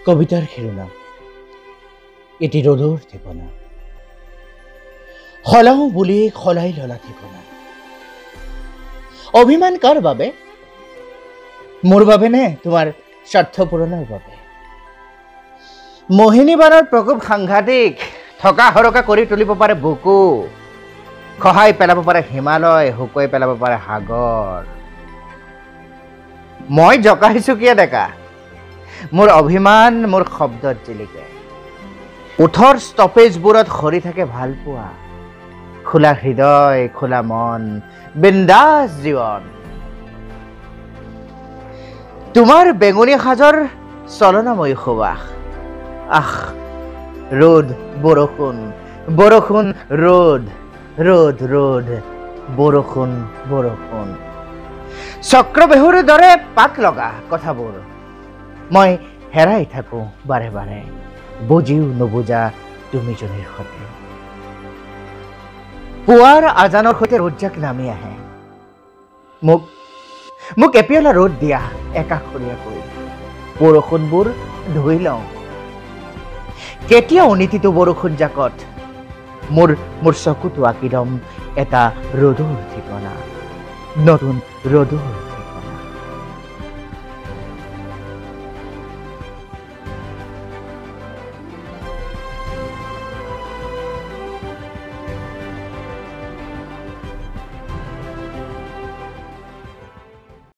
কবিতাৰ শিৰোনাম এটি ৰ'দৰ ঠিকনা সলাও বুলি সলাই ললা ঠিকনা অভিমান কাৰ বাবে মোৰ বাবে নে তোমাৰ স্বাৰ্থ পূৰণৰ বাবে মোহিনী বাৰৰ প্ৰকোপ সাংঘাতিক থকা হৰকা কৰি তুলিব পাৰে বুকু খহাই পেলাব পাৰে হিমালয় শুকুৱাই পেলাব পাৰে সাগৰ মই জকাইছো কিয় ডেকা মোৰ অভিমান মোৰ শব্দত জিলিকে উঠৰ ষ্টপেজবোৰত সৰি থাকে ভাল পোৱা খোলা হৃদয় খোলা মন বিন্দাস জীৱন তোমাৰ বেঙুনী সাজৰ চলনাময় সুবাস আহ ৰ'দ বৰষুণ বৰষুণ ৰ'দ ৰ'দ ৰ'দ বৰষুণ বৰষুণ চক্ৰবেহুৰ দৰে পাক লগা কথাবোৰ মই হেৰাই থাকো বাৰে বাৰে বুজিও নুবুজা তুমি জনীৰ সৈতে পুৱাৰ আজানৰ সৈতে ৰ'দজাক নামি আহে মোক এপিয়লা ৰ'দ দিয়া একাষৰীয়াকৈ বৰষুণবোৰ ধুই লওঁ কেতিয়া অনীতিটো বৰষুণ জাকত মোৰ চকুটো আঁকি ল'ম এটা ৰ'দৰ ঠিকনা নতুন ৰ'দৰ